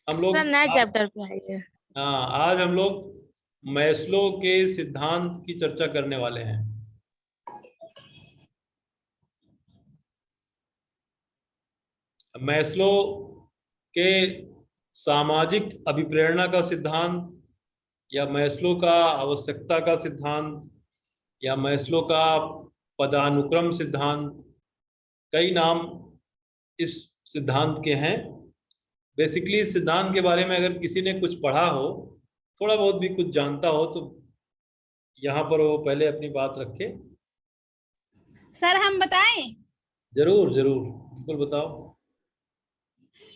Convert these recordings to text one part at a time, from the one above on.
हम सर लोग नया चैप्टर पे आइए। हाँ, आज हम लोग मैस्लो के सिद्धांत की चर्चा करने वाले हैं। मैस्लो के सामाजिक अभिप्रेरणा का सिद्धांत, या मैस्लो का आवश्यकता का सिद्धांत, या मैस्लो का पदानुक्रम सिद्धांत, कई नाम इस सिद्धांत के हैं। बेसिकली इस सिद्धांत के बारे में अगर किसी ने कुछ पढ़ा हो, थोड़ा बहुत भी कुछ जानता हो, तो यहाँ पर वो पहले अपनी बात रखे। सर हम बताएं? जरूर जरूर, बिल्कुल बताओ।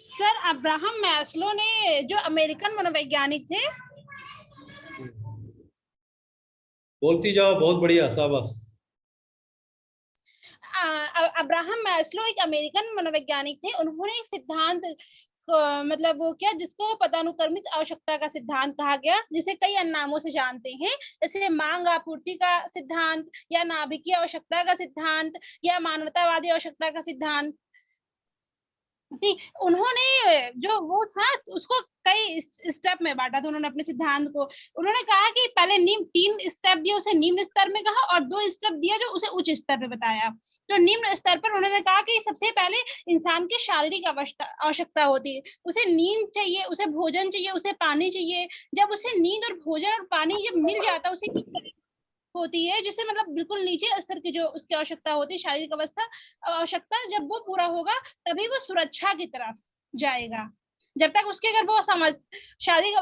सर अब्राहम मैस्लो ने जो अमेरिकन मनोवैज्ञानिक थे, बोलती जाओ, बहुत बढ़िया, शाबाश। अब्राहम मैस्लो एक अमेरिकन मनोवैज्ञानिक थे। उन्होंने एक सिद्धांत मतलब वो क्या, जिसको पदानुक्रमित आवश्यकता का सिद्धांत कहा गया, जिसे कई अन्य नामों से जानते हैं, जैसे मांग आपूर्ति का सिद्धांत, या नाभिकीय आवश्यकता का सिद्धांत, या मानवतावादी आवश्यकता का सिद्धांत। उन्होंने जो वो था उसको कई स्टेप में बांटा था उन्होंने अपने सिद्धांत को। उन्होंने कहा कि पहले निम्न 3 स्टेप दिए, उसे निम्न स्तर में कहा, और 2 स्टेप दिया जो उसे उच्च स्तर पे बताया। तो निम्न स्तर पर उन्होंने कहा कि सबसे पहले इंसान की शारीरिक आवश्यकता होती है, उसे नींद चाहिए, उसे भोजन चाहिए, उसे पानी चाहिए। जब उसे नींद और भोजन और पानी जब मिल जाता है उसे होती है, जिससे मतलब बिल्कुल नीचे स्तर की जो उसकी आवश्यकता होती है, शारीरिक आवश्यकता, जब वो पूरा होगा तभी वो सुरक्षा की तरफ जाएगा। जब तक उसके अगर वो शारीरिक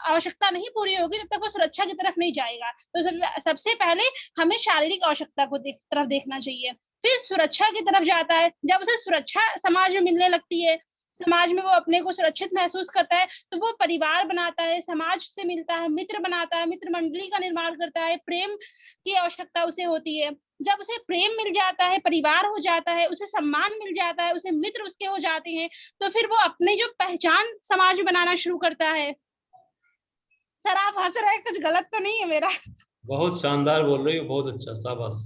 आवश्यकता नहीं पूरी होगी, तब तक वो सुरक्षा की तरफ नहीं जाएगा। तो सबसे पहले हमें शारीरिक आवश्यकता को तरफ देखना चाहिए, फिर सुरक्षा की तरफ जाता है। जब उसे सुरक्षा समाज में मिलने लगती है, समाज में वो अपने को सुरक्षित महसूस करता है, तो वो परिवार बनाता है, समाज से मिलता है, मित्र बनाता है, मित्र मंडली का निर्माण करता है, प्रेम की आवश्यकता उसे होती है। जब उसे प्रेम मिल जाता है, परिवार हो जाता है, उसे सम्मान मिल जाता है, उसे मित्र उसके हो जाते हैं, तो फिर वो अपनी जो पहचान समाज में बनाना शुरू करता है। सर आप हंस रहे हैं, कुछ गलत तो नहीं है मेरा? बहुत शानदार बोल रही हो, बहुत अच्छा, शाबाश।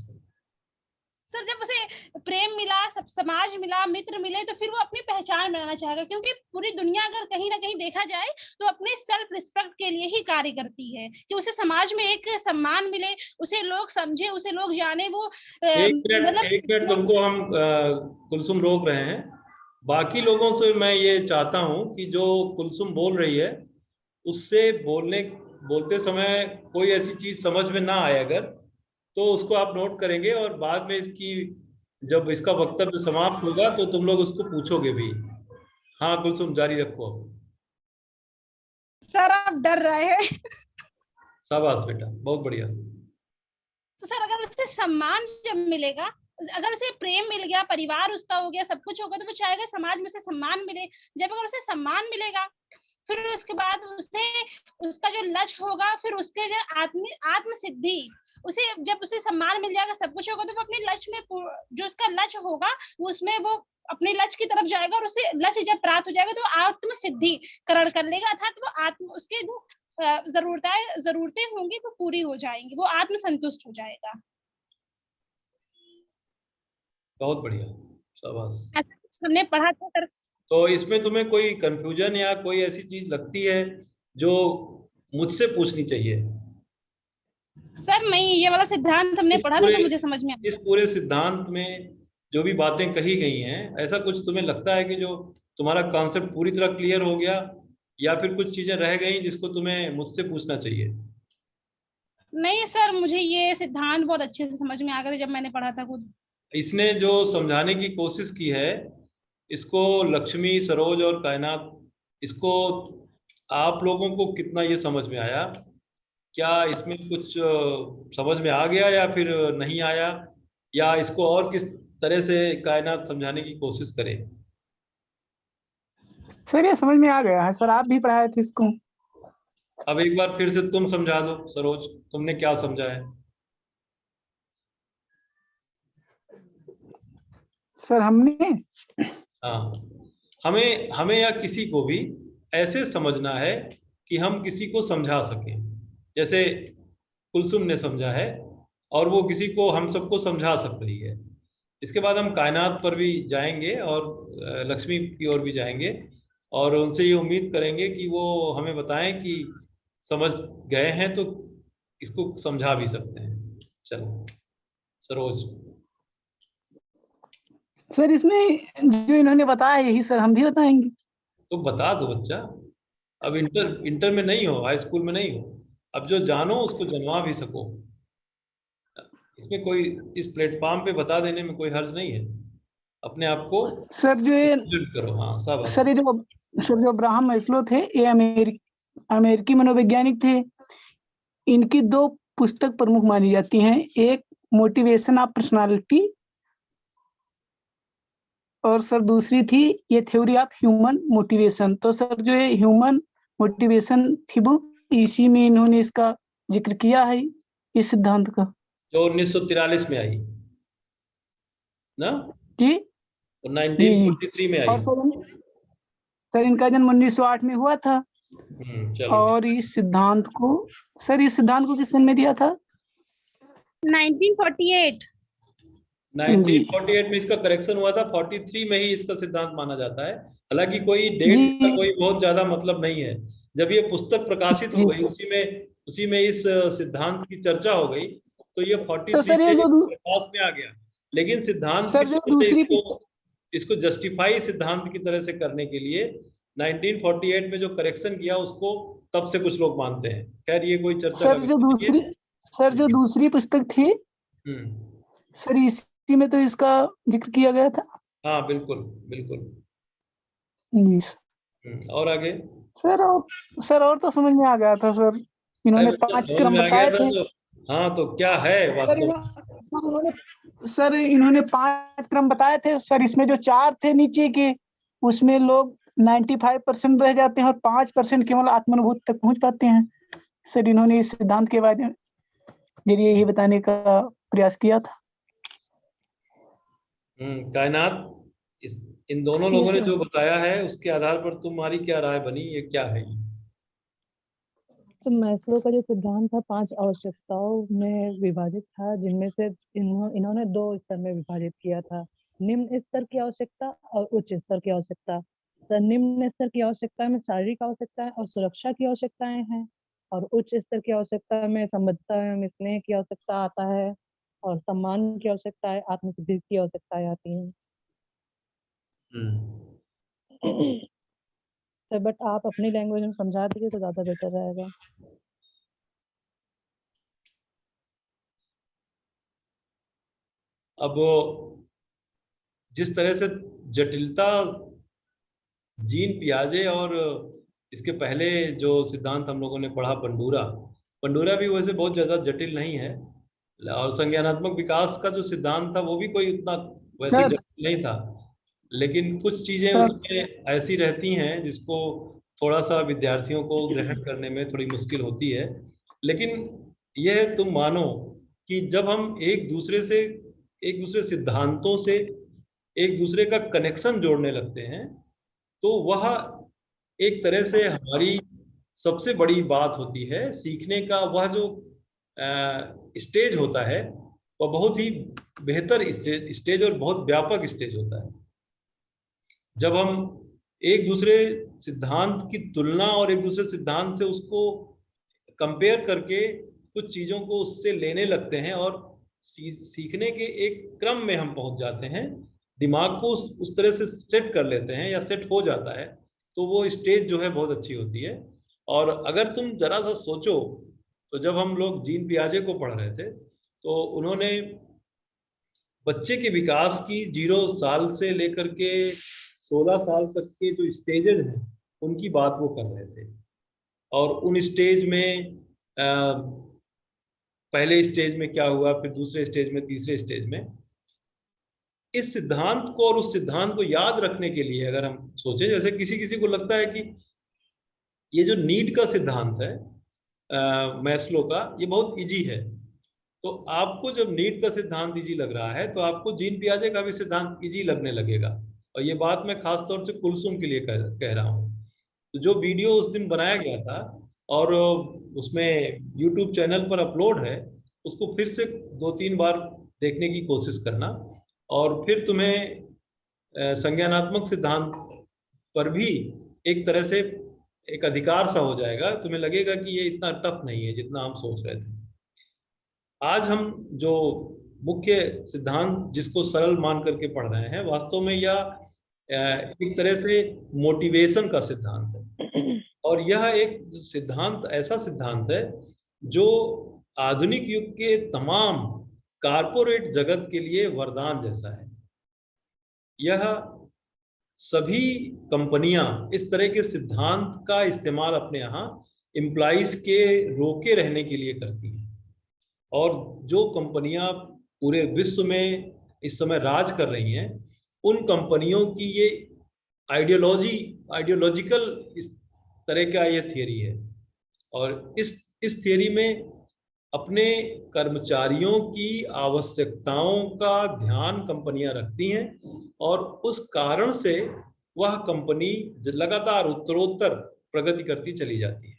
सर जब उसे प्रेम मिला, सब समाज मिला, मित्र मिले, तो फिर वो अपनी पहचान बनाना चाहेगा, क्योंकि पूरी दुनिया अगर कहीं ना कहीं देखा जाए तो अपने सेल्फ रिस्पेक्ट के लिए ही कार्य करती है, कि उसे समाज में एक सम्मान मिले, उसे लोग समझे, उसे लोग जाने। वो एक मिनट तुमको हम कुलसुम रोक रहे हैं। बाकी लोगों से मैं ये चाहता हूं कि जो कुलसुम बोल रही है उससे बोलते समय कोई ऐसी चीज समझ में ना आए अगर, तो उसको आप नोट करेंगे, और बाद में इसकी जब इसका वक्तव्य समाप्त होगा तो तुम लोग उसको पूछोगे भी। हाँ कुलसुम, जारी रखो। सर आप डर रहे हैं। शाबाश बेटा, बहुत बढ़िया। तो सर अगर उसे सम्मान जब मिलेगा, अगर उसे प्रेम मिल गया, परिवार उसका हो गया, सब कुछ होगा, तो वो चाहेगा समाज में से सम्मान मिले। जब अगर उसे सम्मान मिलेगा, फिर उसके बाद उसे उसका जो लक्ष्य होगा, फिर उसके जो आत्म सिद्धि, उसे जब उसे सम्मान मिल जाएगा, सब कुछ होगा, तो वो अपने लक्ष्य में जो उसका लक्ष्य होगा उसमें वो अपने लक्ष्य की तरफ जाएगा, और उसे लक्ष्य जब प्राप्त हो जाएगा तो आत्म सिद्धि करण कर लेगा, अर्थात वो उसके जो जरूरतें होंगी वो पूरी हो जाएंगी, वो आत्म संतुष्ट हो जाएगा। बहुत बढ़िया, शाबाश। ऐसा कुछ हमने पढ़ा था सर। तो इसमें तुम्हें कोई कंफ्यूजन या कोई ऐसी चीज लगती है जो मुझसे पूछनी चाहिए? सर नहीं, ये वाला सिद्धांत हमने पढ़ा था तो मुझे समझ में इस आया। पूरे सिद्धांत में जो भी बातें कही गई हैं, ऐसा कुछ तुम्हें लगता है कि जो तुम्हारा कॉन्सेप्ट पूरी तरह क्लियर हो गया, या फिर कुछ चीजें रह गई जिसको तुम्हें मुझसे पूछना चाहिए? नहीं सर, मुझे ये सिद्धांत बहुत अच्छे से समझ में आ गया था जब मैंने पढ़ा था खुद। इसने जो समझाने की कोशिश की है, इसको लक्ष्मी, सरोज और कायनात, इसको आप लोगों को कितना ये समझ में आया? क्या इसमें कुछ समझ में आ गया या फिर नहीं आया, या इसको और किस तरह से कायनात समझाने की कोशिश करें? सर ये समझ में आ गया है सर, आप भी पढ़ाए थे इसको। अब एक बार फिर से तुम समझा दो सरोज, तुमने क्या समझा है? सर हमने हाँ, हमें हमें या किसी को भी ऐसे समझना है कि हम किसी को समझा सकें, जैसे कुलसुम ने समझा है, और वो किसी को, हम सबको समझा सक रही है। इसके बाद हम कायनात पर भी जाएंगे और लक्ष्मी की ओर भी जाएंगे। और उनसे ये उम्मीद करेंगे कि वो हमें बताएं कि समझ गए हैं तो इसको समझा भी सकते हैं। चलो सरोज। सर इसमें जो इन्होंने बताया यही सर हम भी बताएंगे। तो बता दो बच्चा, अब इंटर इंटर में नहीं हो, हाई स्कूल में नहीं हो, अब जो जानो उसको जनवा भी सको। इसमें कोई, इस प्लेटफॉर्म पे बता देने में कोई हर्ज नहीं है। अपने आप को सर जो ये प्रेजेंट करो। हाँ शाबाश। सर ये जो सर जो अब्राहम मैस्लो थे ये अमेरिकी मनोवैज्ञानिक थे। इनकी दो पुस्तक प्रमुख मानी जाती हैं, एक मोटिवेशन ऑफ पर्सनालिटी और सर दूसरी थी ये थ्योरी ऑफ ह्यूमन मोटिवेशन। तो सर जो ये ह्यूमन मोटिवेशन थी बुक, इसी में इन्होंने इसका जिक्र किया है इस सिद्धांत का। जो 1943 में आई ना, जी और जी जी। 1943 में आई। और सर इनका जन्म 1908 में हुआ था। चलो और इस सिद्धांत को किस सन में दिया था? 1948। 1948 में इसका करेक्शन हुआ था, 43 में ही इसका सिद्धांत माना जाता है। हालांकि कोई डेट का जी कोई बहुत ज्यादा मतलब नहीं है। जब ये पुस्तक प्रकाशित हो जी गई, सर। उसी में इस सिद्धांत की चर्चा हो गई, तो ये तो 43 सर से ये जो प्रकाश में आ गया। लेकिन सिद्धांत की सर जो तरह से दूसरी इसको इसको जस्टिफाई सिद्धांत की तरह से करने के लिए 1948 में जो करेक्शन किया उसको तब से कुछ लोग मानते हैं। खैर ये कोई चर्चा का सर जो विषय नहीं दूसरी सर जो है। दूसरी पुस्तक थी हम्म। सर इसी में तो इसका जिक्र किया गया था। हाँ बिल्कुल बिल्कुल। जी सर। और आगे। और तो समझ में आ गया था सर। अरे इन्होंने बच्चा 5 समझ क्रम में आ गया बताए था थे। तो, हाँ तो क्या है सर वास्तव में। इन्होंने 5 क्रम बताए थे सर। इसमें जो 4 थे नीचे के, उसमें लोग 95% रह जाते हैं और 5% केवल आत्मानुभूति तक पहुंच पाते हैं। सर इन्होंने इस सिद्धांत के बारे में जरिए यही बताने का प्रयास किया था। कायनात, इस इन दोनों ये लोगों ने तो जो बताया है उसके आधार पर तुम्हारी क्या राय बनी, ये क्या है ये? तो मैस्लो का जो सिद्धांत था 5 आवश्यकताओं में विभाजित था, जिनमें से इन्होंने 2 स्तर में विभाजित किया था, निम्न स्तर की आवश्यकता और उच्च स्तर की आवश्यकता। तो निम्न स्तर की आवश्यकता में शारीरिक आवश्यकताएं और सुरक्षा की आवश्यकताएं हैं, और उच्च स्तर की आवश्यकता में संबद्धता एवं स्नेह की आवश्यकता आता है, और सम्मान की आवश्यकताएं, आत्मसिद्धि की आवश्यकताएं आती हैं। तो बट आप अपनी लैंग्वेज में समझा दीजिए तो ज्यादा बेटर रहेगा। अब जिस तरह से जटिलता जीन पियाजे और इसके पहले जो सिद्धांत हम लोगों ने पढ़ा, पंडूरा, पंडूरा भी वैसे बहुत ज्यादा जटिल नहीं है। और संज्ञानात्मक विकास का जो सिद्धांत था वो भी कोई उतना वैसे सर जटिल नहीं था। लेकिन कुछ चीजें सर उसमें ऐसी रहती हैं जिसको थोड़ा सा विद्यार्थियों को ग्रहण करने में थोड़ी मुश्किल होती है। लेकिन यह तुम मानो कि जब हम एक दूसरे सिद्धांतों से एक दूसरे का कनेक्शन जोड़ने लगते हैं, तो वह एक तरह से हमारी सबसे बड़ी बात होती है सीखने का। वह जो स्टेज होता है वह बहुत ही बेहतर स्टेज और बहुत व्यापक स्टेज होता है। जब हम एक दूसरे सिद्धांत की तुलना और एक दूसरे सिद्धांत से उसको कंपेयर करके कुछ चीजों को उससे लेने लगते हैं और सीखने के एक क्रम में हम पहुंच जाते हैं, दिमाग को उस तरह से सेट कर लेते हैं या सेट हो जाता है, तो वो स्टेज जो है बहुत अच्छी होती है। और अगर तुम जरा सा सोचो, तो जब हम लोग जीन पियाजे को पढ़ रहे थे तो उन्होंने बच्चे के विकास की 0 साल से लेकर के 16 साल तक के जो स्टेजेस हैं उनकी बात वो कर रहे थे। और उन स्टेज में पहले स्टेज में क्या हुआ, फिर दूसरे स्टेज में, तीसरे स्टेज में, इस सिद्धांत को और उस सिद्धांत को याद रखने के लिए अगर हम सोचें, जैसे किसी किसी को लगता है कि ये जो नीड का सिद्धांत है मैस्लो का, ये बहुत इजी है। तो आपको जब नीड का सिद्धांत इजी लग रहा है तो आपको जीन पियाजे का भी सिद्धांत इजी लगने लगेगा। और ये बात मैं खास तौर से कुलसुम के लिए कह रहा हूँ। तो जो वीडियो उस दिन बनाया गया था और उसमें यूट्यूब चैनल पर अपलोड है, उसको फिर से 2-3 बार देखने की कोशिश करना, और फिर तुम्हें संज्ञानात्मक सिद्धांत पर भी एक तरह से एक अधिकार सा हो जाएगा, तुम्हें लगेगा कि ये इतना टफ नहीं है जितना हम सोच रहे थे। आज हम जो मुख्य सिद्धांत जिसको सरल मान करके पढ़ रहे हैं, वास्तव में यह एक तरह से मोटिवेशन का सिद्धांत है। और यह एक सिद्धांत ऐसा सिद्धांत है जो आधुनिक युग के तमाम कारपोरेट जगत के लिए वरदान जैसा है। यह सभी कंपनियां इस तरह के सिद्धांत का इस्तेमाल अपने यहाँ एम्प्लॉइज के रोके रहने के लिए करती हैं। और जो कंपनियां पूरे विश्व में इस समय राज कर रही हैं, उन कंपनियों की ये आइडियोलॉजिकल इस तरह का ये थियरी है। और इस थियरी में अपने कर्मचारियों की आवश्यकताओं का ध्यान कंपनियां रखती हैं, और उस कारण से वह कंपनी लगातार उत्तरोत्तर प्रगति करती चली जाती है।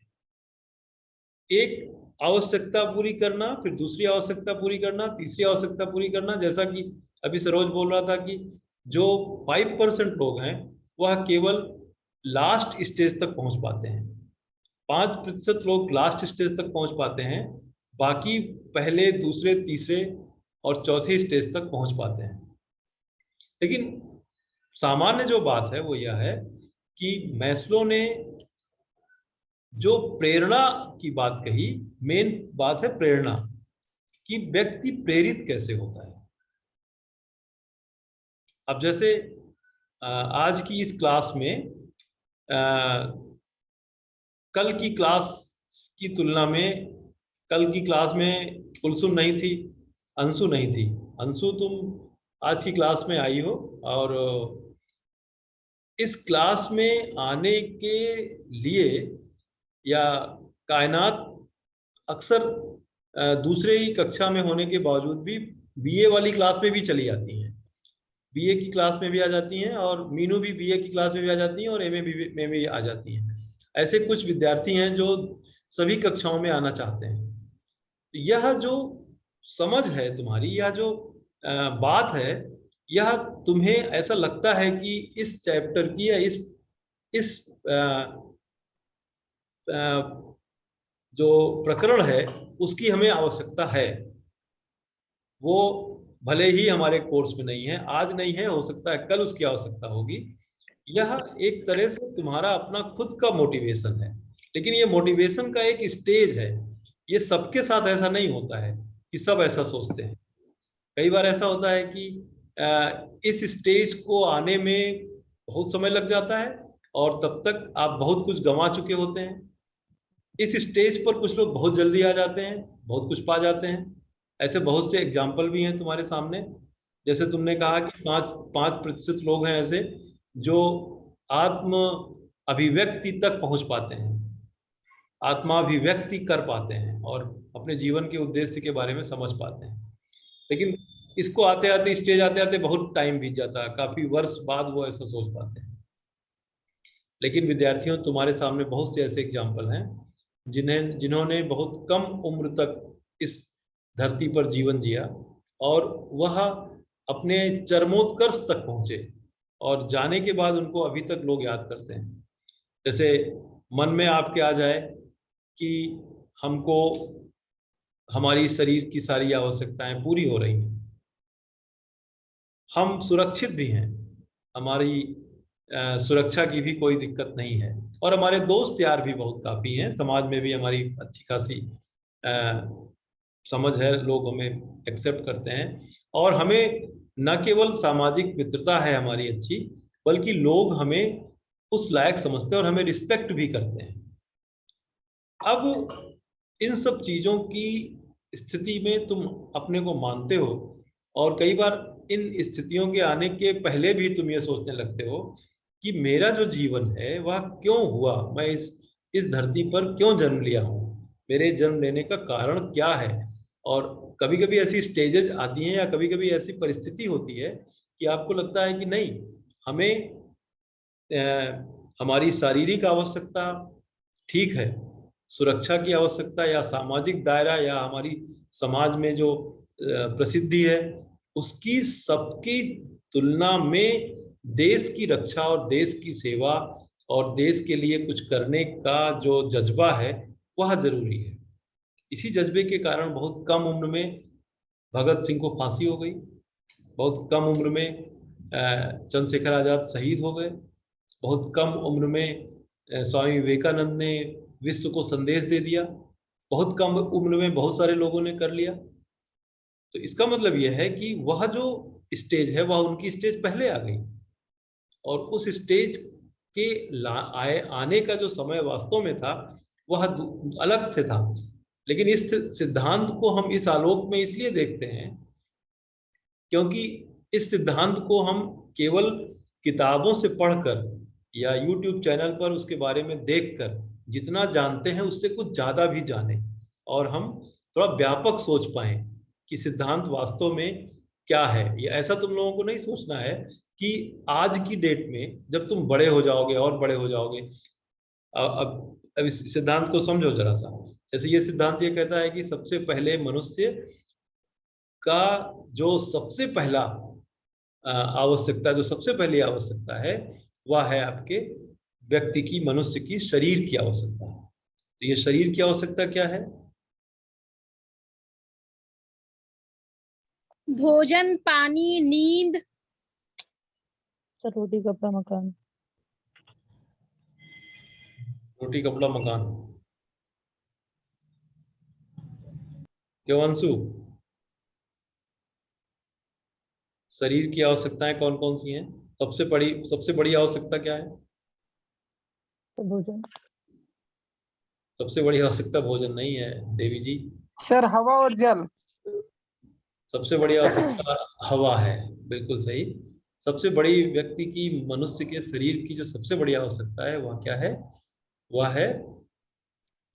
एक आवश्यकता पूरी करना, फिर दूसरी आवश्यकता पूरी करना, तीसरी आवश्यकता पूरी करना। जैसा कि अभी सरोज बोल रहा था कि जो 5% लोग हैं वह केवल लास्ट स्टेज तक पहुंच पाते हैं, 5% लोग लास्ट स्टेज तक पहुंच पाते हैं, बाकी पहले, दूसरे, तीसरे और चौथे स्टेज तक पहुंच पाते हैं। लेकिन सामान्य जो बात है वो यह है कि मैस्लो ने जो प्रेरणा की बात कही, मेन बात है प्रेरणा, कि व्यक्ति प्रेरित कैसे होता है। अब जैसे आज की इस क्लास में कल की क्लास की तुलना में, कल की क्लास में कुलसुम नहीं थी, अंशु नहीं थी। अंशु, तुम आज की क्लास में आई हो, और इस क्लास में आने के लिए या कायनात अक्सर दूसरे ही कक्षा में होने के बावजूद भी बीए वाली क्लास में भी चली जाती हैं, बीए की क्लास में भी आ जाती हैं, और मीनू भी बीए की क्लास में भी आ जाती हैं, और एमए में भी आ जाती हैं। ऐसे कुछ विद्यार्थी हैं जो सभी कक्षाओं में आना चाहते हैं। यह जो समझ है तुम्हारी, यह जो बात है, यह तुम्हें ऐसा लगता है कि इस चैप्टर की या इस जो प्रकरण है उसकी हमें आवश्यकता है। वो भले ही हमारे कोर्स में नहीं है, आज नहीं है, हो सकता है कल उसकी आवश्यकता होगी। यह एक तरह से तुम्हारा अपना खुद का मोटिवेशन है, लेकिन ये मोटिवेशन का एक स्टेज है। ये सबके साथ ऐसा नहीं होता है कि सब ऐसा सोचते हैं। कई बार ऐसा होता है कि इस स्टेज को आने में बहुत समय लग जाता है, और तब तक आप बहुत कुछ गंवा चुके होते हैं। इस स्टेज पर कुछ लोग बहुत जल्दी आ जाते हैं, बहुत कुछ पा जाते हैं। ऐसे बहुत से एग्जाम्पल भी हैं तुम्हारे सामने। जैसे तुमने कहा कि 5% लोग हैं ऐसे जो आत्म अभिव्यक्ति तक पहुंच पाते हैं, आत्माभिव्यक्ति कर पाते हैं, और अपने जीवन के उद्देश्य के बारे में समझ पाते हैं। लेकिन इसको आते आते, स्टेज आते आते बहुत टाइम बीत जाता है, काफी वर्ष बाद वो ऐसा सोच पाते हैं। लेकिन विद्यार्थियों, तुम्हारे सामने बहुत से ऐसे एग्जाम्पल हैं जिन्होंने बहुत कम उम्र तक इस धरती पर जीवन जिया, और वह अपने चरमोत्कर्ष तक पहुंचे, और जाने के बाद उनको अभी तक लोग याद करते हैं। जैसे मन में आपके आ जाए कि हमको हमारी शरीर की सारी आवश्यकताएं पूरी हो रही हैं, हम सुरक्षित भी हैं, हमारी सुरक्षा की भी कोई दिक्कत नहीं है, और हमारे दोस्त यार भी बहुत काफ़ी हैं, समाज में भी हमारी अच्छी खासी समझ है, लोग हमें एक्सेप्ट करते हैं, और हमें न केवल सामाजिक मित्रता है हमारी अच्छी, बल्कि लोग हमें उस लायक समझते हैं और हमें रिस्पेक्ट भी करते हैं। अब इन सब चीज़ों की स्थिति में तुम अपने को मानते हो, और कई बार इन स्थितियों के आने के पहले भी तुम ये सोचने लगते हो कि मेरा जो जीवन है वह क्यों हुआ, मैं इस धरती पर क्यों जन्म लिया हूँ, मेरे जन्म लेने का कारण क्या है। और कभी कभी ऐसी स्टेजेस आती हैं, या कभी कभी ऐसी परिस्थिति होती है कि आपको लगता है कि नहीं, हमें हमारी शारीरिक आवश्यकता ठीक है, सुरक्षा की आवश्यकता या सामाजिक दायरा या हमारी समाज में जो प्रसिद्धि है उसकी सबकी तुलना में देश की रक्षा और देश की सेवा और देश के लिए कुछ करने का जो जज्बा है वह जरूरी है। इसी जज्बे के कारण बहुत कम उम्र में भगत सिंह को फांसी हो गई, बहुत कम उम्र में चंद्रशेखर आजाद शहीद हो गए, बहुत कम उम्र में स्वामी विवेकानंद ने विश्व को संदेश दे दिया, बहुत कम उम्र में बहुत सारे लोगों ने कर लिया। तो इसका मतलब यह है कि वह जो स्टेज है वह उनकी स्टेज पहले आ गई, और उस स्टेज के आने का जो समय वास्तव में था वह अलग से था। लेकिन इस सिद्धांत को हम इस आलोक में इसलिए देखते हैं क्योंकि इस सिद्धांत को हम केवल किताबों से पढ़कर या YouTube चैनल पर उसके बारे में देखकर जितना जानते हैं उससे कुछ ज्यादा भी जाने, और हम थोड़ा व्यापक सोच पाए कि सिद्धांत वास्तव में क्या है। ये ऐसा तुम लोगों को नहीं सोचना है कि आज की डेट में जब तुम बड़े हो जाओगे और बड़े हो जाओगे, अब इस सिद्धांत को समझो जरा सा। जैसे ये सिद्धांत ये कहता है कि सबसे पहले मनुष्य का जो सबसे पहला आवश्यकता, जो सबसे पहली आवश्यकता है वह है आपके व्यक्ति की, मनुष्य की शरीर की आवश्यकता। तो ये शरीर की आवश्यकता क्या है? भोजन, पानी, नींद। सर रोटी कपड़ा मकान। रोटी कपड़ा मकान। क्यों अंशु, शरीर की आवश्यकताएं कौन कौन सी हैं? सबसे बड़ी आवश्यकता क्या है? तो भोजन। सबसे बड़ी आवश्यकता भोजन नहीं है देवी जी। सर हवा और जल। सबसे बड़ी आवश्यकता हवा है, बिल्कुल सही। सबसे बड़ी व्यक्ति की, मनुष्य के शरीर की जो सबसे बड़ी आवश्यकता है वह क्या है? वह है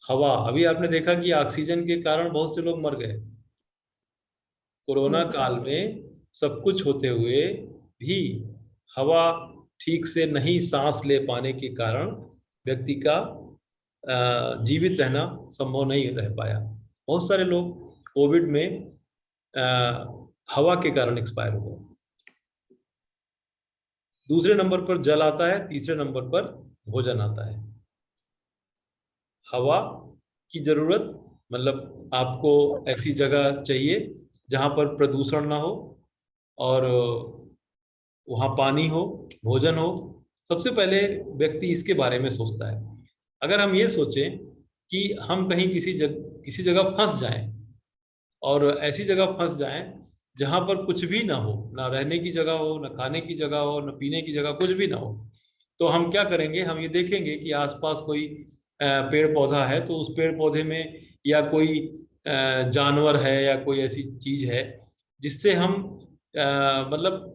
हवा। अभी आपने देखा कि ऑक्सीजन के कारण बहुत से लोग मर गए। कोरोना काल में सब कुछ होते हुए भी हवा ठीक से नहीं सांस ले पाने के कारण व्यक्ति का जीवित रहना संभव नहीं रह पाया। बहुत सारे लोग कोविड में हवा के कारण एक्सपायर हो गए। दूसरे नंबर पर जल आता है, तीसरे नंबर पर भोजन आता है। हवा की जरूरत मतलब आपको ऐसी जगह चाहिए जहां पर प्रदूषण ना हो, और वहां पानी हो, भोजन हो। सबसे पहले व्यक्ति इसके बारे में सोचता है। अगर हम ये सोचें कि हम कहीं किसी जगह फंस जाएं, और ऐसी जगह फंस जाएं जहां पर कुछ भी ना हो, ना रहने की जगह हो, ना खाने की जगह हो, ना पीने की जगह, कुछ भी ना हो, तो हम क्या करेंगे? हम ये देखेंगे कि आसपास कोई पेड़ पौधा है, तो उस पेड़ पौधे में या कोई जानवर है या कोई ऐसी चीज है जिससे हम मतलब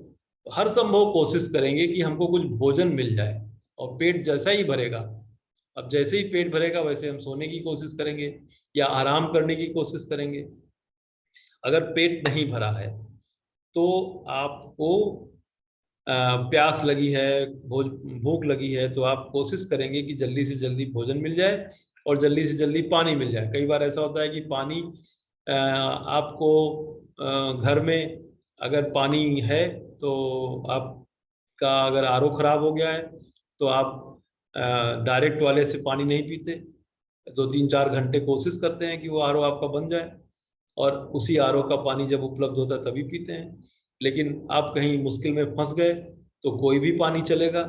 हर संभव कोशिश करेंगे कि हमको कुछ भोजन मिल जाए। और पेट जैसा ही भरेगा, अब जैसे ही पेट भरेगा वैसे हम सोने की कोशिश करेंगे या आराम करने की कोशिश करेंगे। अगर पेट नहीं भरा है तो आपको प्यास लगी है, भूख लगी है, तो आप कोशिश करेंगे कि जल्दी से जल्दी भोजन मिल जाए और जल्दी से जल्दी पानी मिल जाए। कई बार ऐसा होता है कि पानी आपको घर में अगर पानी है तो आपका अगर आरओ खराब हो गया है तो आप डायरेक्ट वाले से पानी नहीं पीते, 2-3-4 घंटे कोशिश करते हैं कि वो आरओ आपका बन जाए, और उसी आरओ का पानी जब उपलब्ध होता है तभी पीते हैं। लेकिन आप कहीं मुश्किल में फंस गए तो कोई भी पानी चलेगा,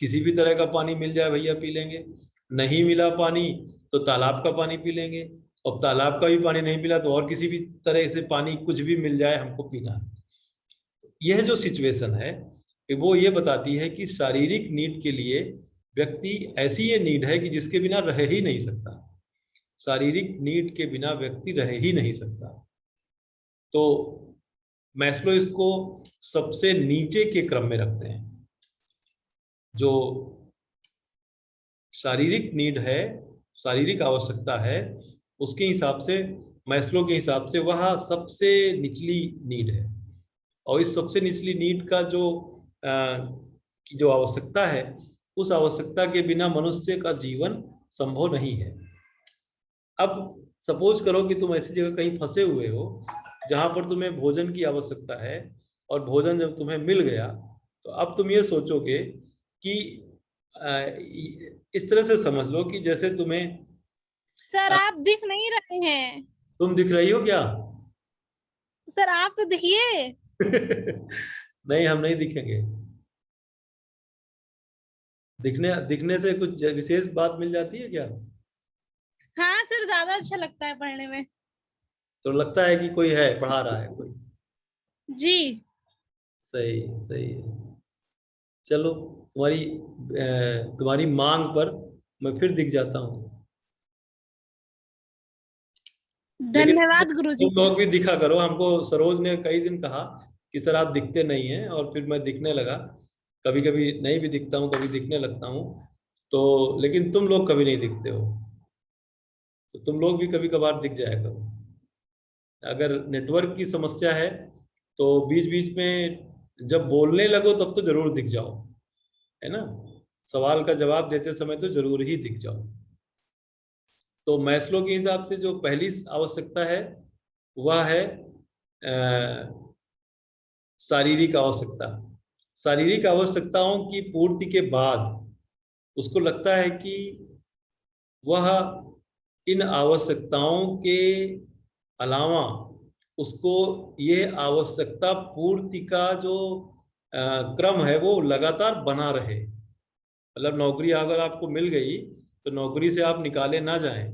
किसी भी तरह का पानी मिल जाए भैया पी लेंगे। नहीं मिला पानी तो तालाब का पानी पी लेंगे, और तालाब का भी पानी नहीं मिला तो और किसी भी तरह से पानी कुछ भी मिल जाए हमको पीना है। यह जो सिचुएशन है वो ये बताती है कि शारीरिक नीड के लिए व्यक्ति, ऐसी ये नीड है कि जिसके बिना रह ही नहीं सकता। शारीरिक नीड के बिना व्यक्ति रह ही नहीं सकता। तो मैस्लो इसको सबसे नीचे के क्रम में रखते हैं। जो शारीरिक नीड है, शारीरिक आवश्यकता है, उसके हिसाब से, मैस्लो के हिसाब से वह सबसे निचली नीड है। और इस सबसे निचली नीड का जो आवश्यकता है, उस आवश्यकता के बिना मनुष्य का जीवन संभव नहीं है। अब सपोज करो कि तुम ऐसी जगह कहीं फंसे हुए हो जहां पर तुम्हें भोजन की आवश्यकता है, और भोजन जब तुम्हें मिल गया तो अब तुम ये सोचोगे कि इस तरह से समझ लो कि जैसे तुम्हें, सर आप दिख नहीं रहे हैं। तुम दिख रही हो क्या? सर आप तो दिखिए। नहीं, हम नहीं दिखेंगे। दिखने दिखने से कुछ विशेष बात मिल जाती है क्या? हाँ सर, ज्यादा अच्छा लगता है पढ़ने में। तो लगता है कि कोई है, पढ़ा रहा है कोई। जी। सही सही है। चलो, तुम्हारी मांग पर मैं फिर दिख जाता हूँ। लेकिन धन्यवाद गुरुजी। तुम लोग भी दिखा करो। हमको सरोज ने कई दिन कहा कि सर आप दिखते नहीं हैं, और फिर मैं दिखने लगा। कभी कभी नहीं भी दिखता हूँ, कभी दिखने लगता हूँ। तो लेकिन तुम लोग कभी नहीं दिखते हो, तो तुम लोग भी कभी कभार दिख जाया करो। अगर नेटवर्क की समस्या है तो बीच बीच में जब बोलने लगो तब तो जरूर दिख जाओ, है ना। सवाल का जवाब देते समय तो जरूर ही दिख जाओ। तो मैस्लो के हिसाब से जो पहली आवश्यकता है वह है शारीरिक आवश्यकता। शारीरिक आवश्यकताओं की पूर्ति के बाद उसको लगता है कि वह इन आवश्यकताओं के अलावा उसको ये आवश्यकता पूर्ति का जो क्रम है वो लगातार बना रहे। मतलब नौकरी अगर आपको मिल गई तो नौकरी से आप निकाले ना जाएं।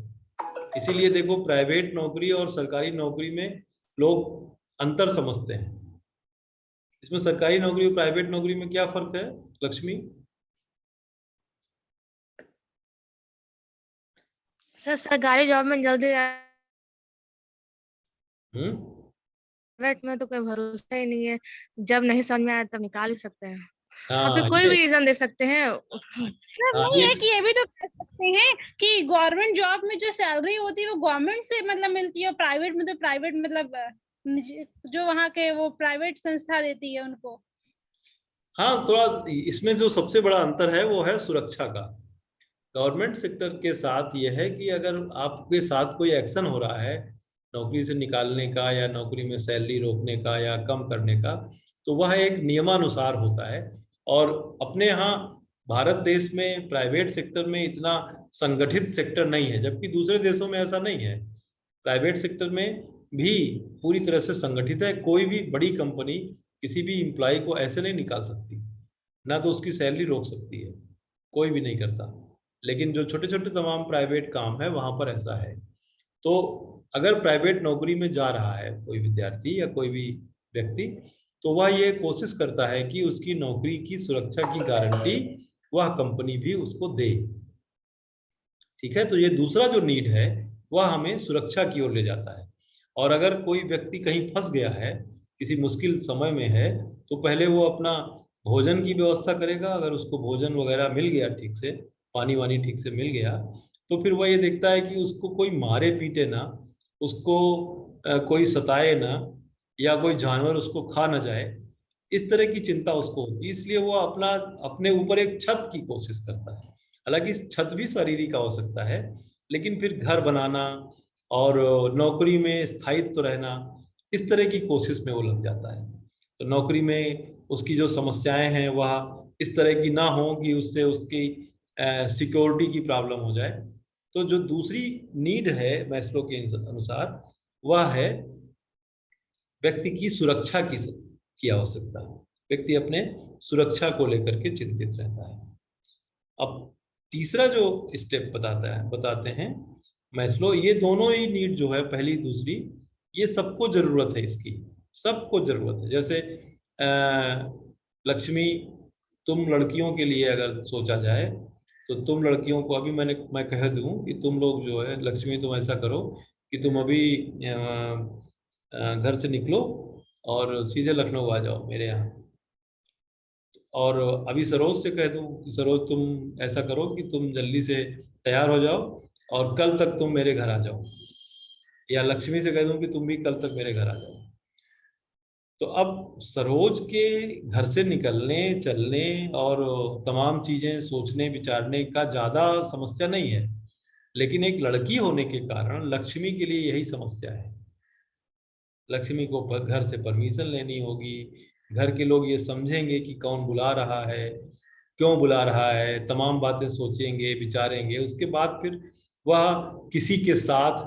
इसीलिए देखो, प्राइवेट नौकरी और सरकारी नौकरी में लोग अंतर समझते हैं। इसमें सरकारी नौकरी और प्राइवेट नौकरी में क्या फर्क है, लक्ष्मी? सर सरकारी जॉब में जल्दी, प्राइवेट में तो कोई भरोसा ही नहीं है। जब नहीं समझ में आया तब निकाल भी सकते हैं। आप हाँ कोई ये भी रीजन दे सकते हैं। सर हाँ वही ये है कि ये भी तो कह सकते हैं कि गवर्नमेंट जॉब में जो सैलरी होती है वो गवर्नमेंट से मतलब मिलती है, और प्राइवेट में तो प्राइवेट मतलब जो वहाँ के वो प्राइवेट संस्था देती है उनको। हाँ, थोड़ा इसमें जो सबसे बड़ा अंतर है वो है सुरक्षा का। गवर्नमेंट सेक्टर के साथ ये है कि अगर आपके साथ कोई एक्शन हो रहा है नौकरी से निकालने का, या नौकरी में सैलरी रोकने का या कम करने का, तो वह एक नियमानुसार होता है। और अपने यहाँ भारत देश में प्राइवेट सेक्टर में इतना संगठित सेक्टर नहीं है, जबकि दूसरे देशों में ऐसा नहीं है। प्राइवेट सेक्टर में भी पूरी तरह से संगठित है। कोई भी बड़ी कंपनी किसी भी इम्प्लॉय को ऐसे नहीं निकाल सकती, ना तो उसकी सैलरी रोक सकती है, कोई भी नहीं करता। लेकिन जो छोटे छोटे तमाम प्राइवेट काम है वहां पर ऐसा है। तो अगर प्राइवेट नौकरी में जा रहा है कोई विद्यार्थी या कोई भी व्यक्ति, तो वह ये कोशिश करता है कि उसकी नौकरी की सुरक्षा की गारंटी वह कंपनी भी उसको दे। ठीक है, तो ये दूसरा जो नीड है वह हमें सुरक्षा की ओर ले जाता है। और अगर कोई व्यक्ति कहीं फंस गया है, किसी मुश्किल समय में है, तो पहले वो अपना भोजन की व्यवस्था करेगा। अगर उसको भोजन वगैरह मिल गया ठीक से, पानी वानी ठीक से मिल गया, तो फिर वह ये देखता है कि उसको कोई मारे पीटे ना, उसको कोई सताए ना, या कोई जानवर उसको खा ना जाए। इस तरह की चिंता उसको होती है, इसलिए वो अपने ऊपर एक छत की कोशिश करता है। हालांकि छत भी शारीरिक आवश्यकता है, लेकिन फिर घर बनाना और नौकरी में स्थायित्व रहना, इस तरह की कोशिश में वो लग जाता है। तो नौकरी में उसकी जो समस्याएं हैं वह इस तरह की ना हो कि उससे उसकी सिक्योरिटी की प्रॉब्लम हो जाए। तो जो दूसरी नीड है मैस्लो के अनुसार, वह है व्यक्ति की सुरक्षा की आवश्यकता। व्यक्ति अपने सुरक्षा को लेकर के चिंतित रहता है। अब तीसरा जो स्टेप बताते हैं मैस्लो, ये दोनों ही नीड जो है, पहली दूसरी, ये सबको जरूरत है इसकी। सबको जरूरत है। जैसे लक्ष्मी, तुम लड़कियों के लिए अगर सोचा जाए तो तुम लड़कियों को अभी मैं कह दूं कि तुम लोग जो है, लक्ष्मी तुम ऐसा करो कि तुम अभी घर से निकलो और सीधे लखनऊ आ जाओ मेरे यहाँ। और अभी सरोज से कह दूं कि सरोज तुम ऐसा करो कि तुम जल्दी से तैयार हो जाओ और कल तक तुम मेरे घर आ जाओ। या लक्ष्मी से कह दूं कि तुम भी कल तक मेरे घर आ जाओ। तो अब सरोज के घर से निकलने, चलने और तमाम चीजें सोचने विचारने का ज्यादा समस्या नहीं है, लेकिन एक लड़की होने के कारण लक्ष्मी के लिए यही समस्या है। लक्ष्मी को घर से परमिशन लेनी होगी, घर के लोग ये समझेंगे कि कौन बुला रहा है, क्यों बुला रहा है, तमाम बातें सोचेंगे, विचारेंगे। उसके बाद फिर वह किसी के साथ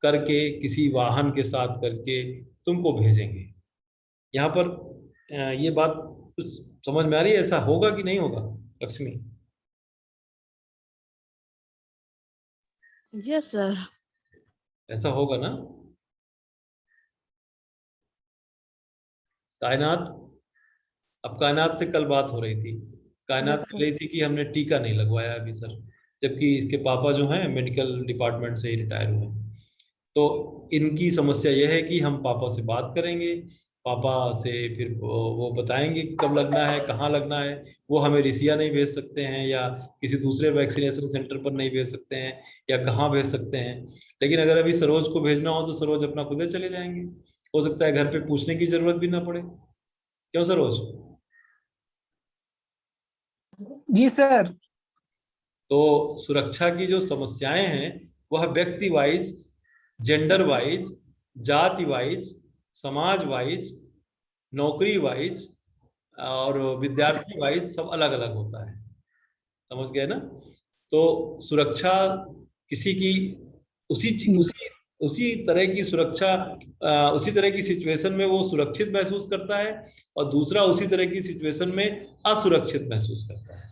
करके, किसी वाहन के साथ करके तुमको भेजेंगे। यहाँ पर ये बात कुछ समझ में आ रही है? ऐसा होगा कि नहीं होगा लक्ष्मी? Yes sir. ऐसा होगा ना? कायनात, अब कायनात से कल बात हो रही थी। कायनात Yes, कह sir. रही थी कि हमने टीका नहीं लगवाया अभी सर, जबकि इसके पापा जो हैं मेडिकल डिपार्टमेंट से ही रिटायर हुए हैं। तो इनकी समस्या यह है कि हम पापा से बात करेंगे, पापा से फिर वो बताएंगे कि कब लगना है, कहाँ लगना है। वो हमें रिसिया नहीं भेज सकते हैं, या किसी दूसरे वैक्सीनेशन सेंटर पर नहीं भेज सकते हैं, या कहाँ भेज सकते हैं। लेकिन अगर अभी सरोज को भेजना हो तो सरोज अपना खुद ही चले जाएंगे। हो सकता है घर पे पूछने की जरूरत भी ना पड़े। क्यों सरोज? जी सर। तो सुरक्षा की जो समस्याएं हैं वह व्यक्ति वाइज, जेंडर वाइज, जाति वाइज, समाज वाइज, नौकरी वाइज और विद्यार्थी वाइज सब अलग अलग होता है। समझ गए ना? तो सुरक्षा किसी की उसी उसी उसी तरह की सुरक्षा, उसी तरह की सिचुएशन में वो सुरक्षित महसूस करता है, और दूसरा उसी तरह की सिचुएशन में असुरक्षित महसूस करता है।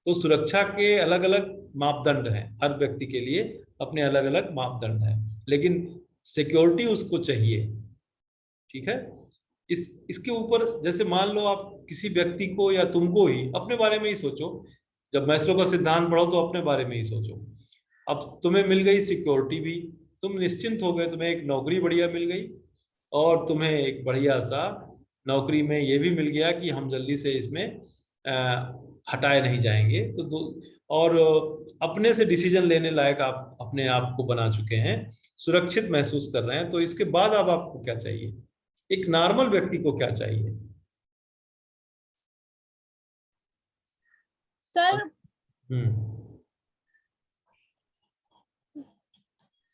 तो सुरक्षा के अलग अलग मापदंड हैं, हर व्यक्ति के लिए अपने अलग अलग मापदंड हैं, लेकिन सिक्योरिटी उसको चाहिए। ठीक है? इसके ऊपर जैसे मान लो आप किसी व्यक्ति को या तुमको ही अपने बारे में ही सोचो। जब मैस्लो का सिद्धांत पढ़ो तो अपने बारे में ही सोचो। अब तुम्हें मिल गई सिक्योरिटी भी, तुम निश्चिंत हो गए, तुम्हें एक नौकरी बढ़िया मिल गई, और तुम्हें एक बढ़िया सा नौकरी में ये भी मिल गया कि हम जल्दी से इसमें हटाए नहीं जाएंगे। तो और अपने से डिसीजन लेने लायक आप अपने आप को बना चुके हैं, सुरक्षित महसूस कर रहे हैं। तो इसके बाद अब आपको क्या चाहिए? एक नॉर्मल व्यक्ति को क्या चाहिए? सर हम्म।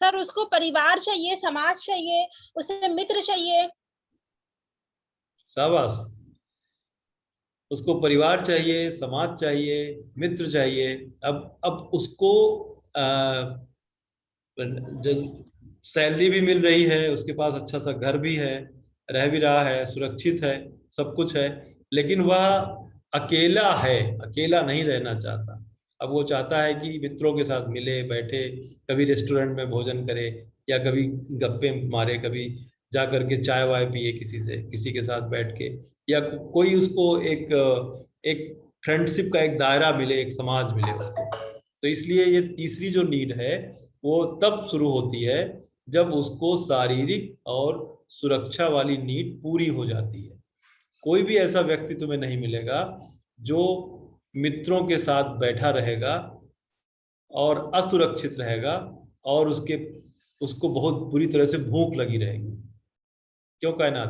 सर उसको परिवार चाहिए, समाज चाहिए, उसे मित्र चाहिए। शाबाश। उसको परिवार चाहिए, समाज चाहिए, मित्र चाहिए। अब उसको सैलरी भी मिल रही है, उसके पास अच्छा सा घर भी है, रह भी रहा है, सुरक्षित है, सब कुछ है, लेकिन वह अकेला है, अकेला नहीं रहना चाहता। अब वो चाहता है कि मित्रों के साथ मिले, बैठे, कभी रेस्टोरेंट में भोजन करे, या कभी गप्पे मारे, कभी जा करके चाय वाय पिए किसी से, किसी के साथ बैठ के, या कोई उसको एक एक फ्रेंडशिप का एक दायरा मिले, एक समाज मिले उसको। तो इसलिए ये तीसरी जो नीड है वो तब शुरू होती है जब उसको शारीरिक और सुरक्षा वाली नीड पूरी हो जाती है। कोई भी ऐसा व्यक्ति तुम्हें नहीं मिलेगा जो मित्रों के साथ बैठा रहेगा और असुरक्षित रहेगा, और उसको बहुत बुरी तरह से भूख लगी रहेगी। क्यों कायनात?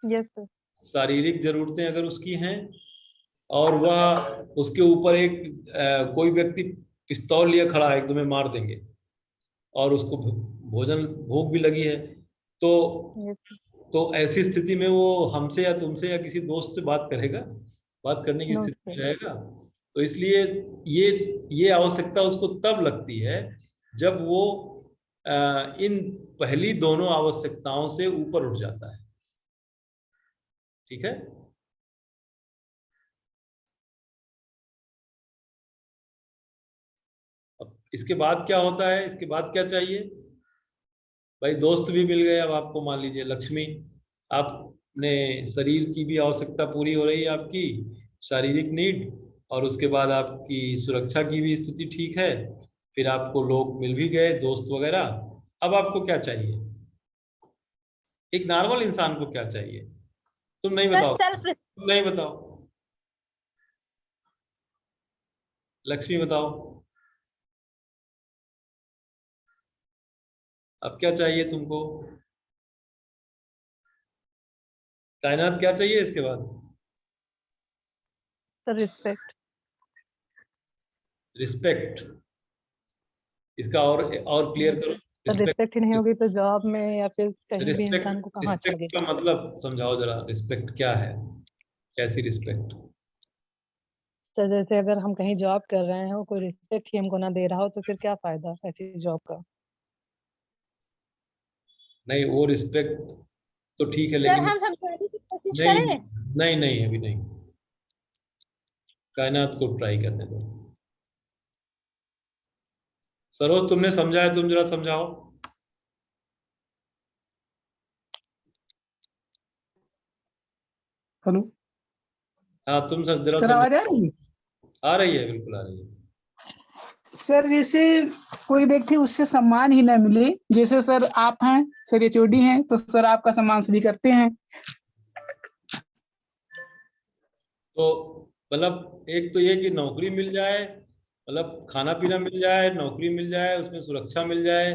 Yes, sir. शारीरिक जरूरतें अगर उसकी हैं, और वह उसके ऊपर एक कोई व्यक्ति पिस्तौल लिए खड़ा है, तुम्हें मार देंगे, और उसको भोजन भूख भी लगी है, तो Yes, sir. तो ऐसी स्थिति में वो हमसे या तुमसे या किसी दोस्त से बात करेगा? बात करने की No, स्थिति sir. में रहेगा? तो इसलिए ये आवश्यकता उसको तब लगती है जब वो इन पहली दोनों आवश्यकताओं से ऊपर उठ जाता है। ठीक है? अब इसके बाद क्या होता है? इसके बाद क्या चाहिए? भाई दोस्त भी मिल गए। अब आपको मान लीजिए लक्ष्मी, आपने शरीर की भी आवश्यकता पूरी हो रही है, आपकी शारीरिक नीड, और उसके बाद आपकी सुरक्षा की भी स्थिति ठीक है, फिर आपको लोग मिल भी गए, दोस्त वगैरह। अब आपको क्या चाहिए? एक नॉर्मल इंसान को क्या चाहिए? तुम नहीं सर बताओ, सेल्फ तुम नहीं बताओ, लक्ष्मी बताओ, अब क्या चाहिए तुमको? कायनात क्या चाहिए इसके बाद? Sir, respect. रिस्पेक्ट। इसका और क्लियर करो। सर रिस्पेक्ट ही नहीं होगी तो जॉब में या फिर कहीं भी इंसान को रिस्पेक्ट कहाँ अच्छा रिस्पेक्ट का लगेगा? मतलब समझाओ जरा, रिस्पेक्ट क्या है? कैसी रिस्पेक्ट? तो जैसे अगर हम कहीं जॉब कर रहे हैं और कोई रिस्पेक्ट ही हमको ना दे रहा हो तो फिर क्या फायदा ऐसी जॉब का? नहीं, वो रिस्पेक्ट तो ठीक है, सर लेकिन हम समझाने की कोशिश नहीं करें। नहीं नहीं, अभी नहीं, कायनात को ट्राई करने दो। सरोज, तुमने समझा है, तुम जरा समझाओ। हेलो हाँ, तुम जरा सर, आवाज आ समझाओ। रही है? आ रही है, बिल्कुल आ रही है। सर जैसे कोई व्यक्ति उससे सम्मान ही ना मिले, जैसे सर आप हैं, सर एचओडी हैं, तो सर आपका सम्मान सभी करते हैं। तो मतलब एक तो ये कि नौकरी मिल जाए, मतलब खाना पीना मिल जाए, नौकरी मिल जाए, उसमें सुरक्षा मिल जाए,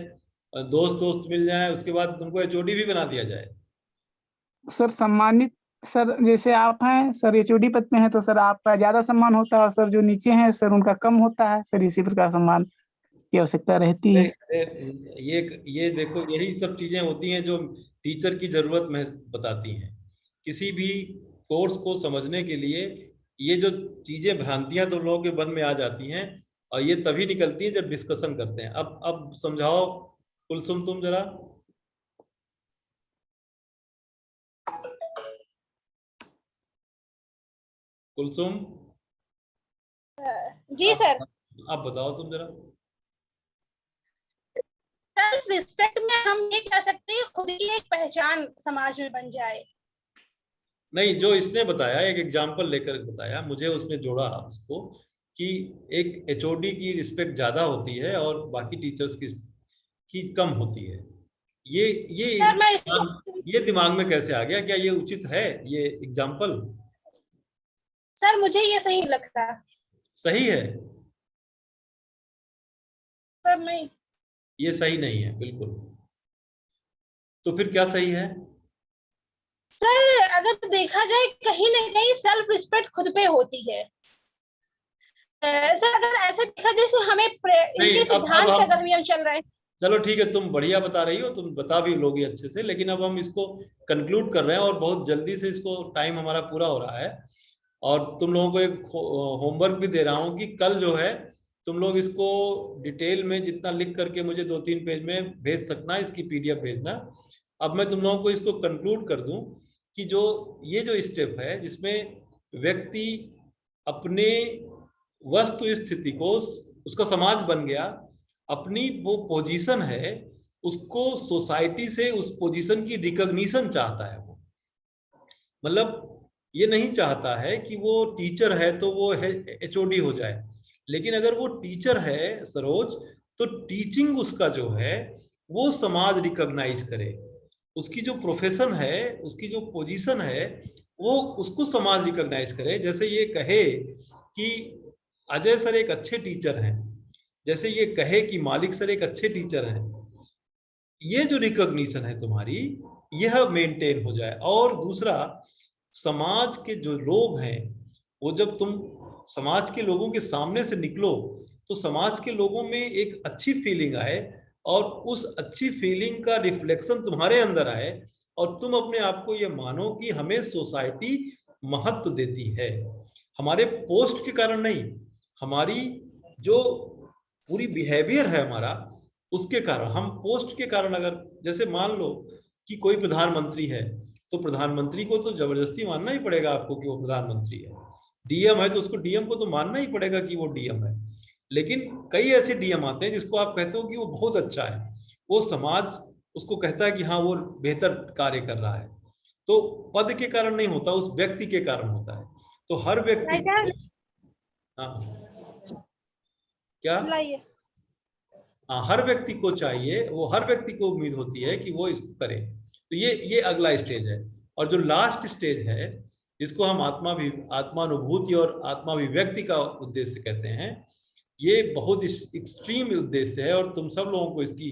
और दोस्त दोस्त मिल जाए, उसके बाद तुमको एचओडी भी बना दिया जाए। सर सम्मानित, सर जैसे आप हैं सर एचओडी पद पे हैं तो सर आपका ज्यादा सम्मान होता है, और सर जो नीचे हैं सर उनका कम होता है। सर इसी प्रकार सम्मान की आवश्यकता रहती है। ये देखो, यही सब चीजें होती हैं जो टीचर की जरूरत में बताती हैं। किसी भी कोर्स को समझने के लिए ये जो चीजें, भ्रांतियां तो लोगों के मन में आ जाती हैं, और ये तभी निकलती हैं जब डिस्कशन करते हैं। अब समझाओ कुलसुम, तुम जरा। कुलसुम, जी सर। आप बताओ तुम जरा। सेल्फ रिस्पेक्ट में हम ये कह सकते हैं खुद की एक पहचान समाज में बन जाए। नहीं, जो इसने बताया, एक एग्जाम्पल लेकर बताया, मुझे उसमें जोड़ा उसको कि एक एचओडी की रिस्पेक्ट ज्यादा होती है और बाकी टीचर्स की कम होती है। ये सर मैं ये दिमाग में कैसे आ गया? क्या ये उचित है ये एग्जाम्पल? सर मुझे ये सही लगता। सही है? सर नहीं। ये सही नहीं है बिल्कुल। तो फिर क्या सही है? सर अगर देखा जाए कहीं ना कहीं सेल्फ रिस्पेक्ट खुद पे होती है। सर अगर ऐसे देखा जैसे हमें नहीं, इनके सिद्धांत पे अगर हम चल रहे हैं। चलो ठीक है, तुम बढ़िया बता रही हो, तुम बता भी लोगी अच्छे से, लेकिन अब हम इसको कंक्लूड कर रहे हैं और बहुत जल्दी से, इसको टाइम हमारा पूरा हो रहा है। और तुम लोगों को एक होमवर्क भी दे रहा हूँ कि कल जो है तुम लोग इसको डिटेल में जितना लिख करके मुझे 2-3 पेज में भेज सकना, इसकी पीडीएफ भेजना। अब मैं तुम लोगों को इसको कंक्लूड कर दूं कि जो ये जो स्टेप है जिसमें व्यक्ति अपने वस्तु स्थिति को, उसका समाज बन गया, अपनी वो पोजीशन है उसको सोसाइटी से उस पोजीशन की रिकॉग्निशन चाहता है वो। मतलब ये नहीं चाहता है कि वो टीचर है तो वो एचओडी हो जाए, लेकिन अगर वो टीचर है सरोज, तो टीचिंग उसका जो है वो समाज रिकॉग्नाइज करे। उसकी जो प्रोफेशन है, उसकी जो पोजीशन है, वो उसको समाज रिकॉग्नाइज करे। जैसे ये कहे कि अजय सर एक अच्छे टीचर हैं, जैसे ये कहे कि मालिक सर एक अच्छे टीचर हैं, ये जो रिकॉग्निशन है तुम्हारी, यह मेंटेन हो जाए। और दूसरा, समाज के जो लोग हैं वो, जब तुम समाज के लोगों के सामने से निकलो तो समाज के लोगों में एक अच्छी फीलिंग आए, और उस अच्छी फीलिंग का रिफ्लेक्शन तुम्हारे अंदर आए, और तुम अपने आप को ये मानो कि हमें सोसाइटी महत्व देती है, हमारे पोस्ट के कारण नहीं, हमारी जो पूरी बिहेवियर है हमारा, उसके कारण। हम पोस्ट के कारण, अगर जैसे मान लो कि कोई प्रधानमंत्री है, तो प्रधानमंत्री को तो जबरदस्ती मानना ही पड़ेगा आपको कि वो प्रधानमंत्री है। डीएम है तो उसको डीएम को तो मानना ही पड़ेगा कि वो डीएम है। लेकिन कई ऐसे डीएम आते हैं जिसको आप कहते हो कि वो बहुत अच्छा है, वो समाज उसको कहता है कि हाँ वो बेहतर कार्य कर रहा है। तो पद के कारण नहीं होता, उस व्यक्ति के कारण होता है। तो हर व्यक्ति को, हाँ क्या, लाइए। हाँ, हर व्यक्ति को चाहिए, वो हर व्यक्ति को उम्मीद होती है कि वो इसको करे। तो ये अगला स्टेज है। और जो लास्ट स्टेज है, जिसको हम आत्मानुभूति और आत्माभिव्यक्ति का उद्देश्य कहते हैं, ये बहुत एक्सट्रीम उद्देश्य है, और तुम सब लोगों को इसकी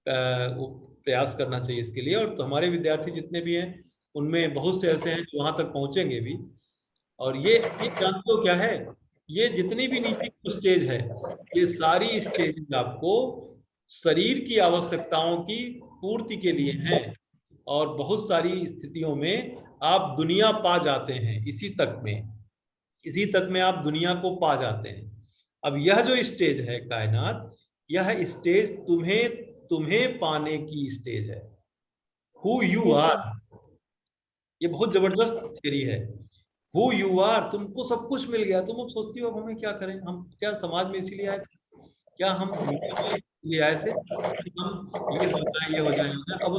प्रयास करना चाहिए इसके लिए। और तो हमारे विद्यार्थी जितने भी हैं उनमें बहुत से ऐसे हैं जो वहां तक पहुंचेंगे भी। और ये जानते हो क्या है, ये जितनी भी नीचे की स्टेज है, ये सारी स्टेज आपको शरीर की आवश्यकताओं की पूर्ति के लिए हैं। और बहुत सारी स्थितियों में आप दुनिया पा जाते हैं, इसी तक में आप दुनिया को पा जाते हैं। अब यह जो स्टेज है कायनात, यह स्टेज तुम्हें पाने की स्टेज है। हु यू आर, ये बहुत जबरदस्त थ्योरी है। हु यू आर, तुमको सब कुछ मिल गया, तुम अब सोचती हो अब हमें क्या करें, हम क्या समाज में इसीलिए आए थे, क्या हम दुनिया में इसलिए आए थे कि हम ये हो जाए, ये हो जाए, अब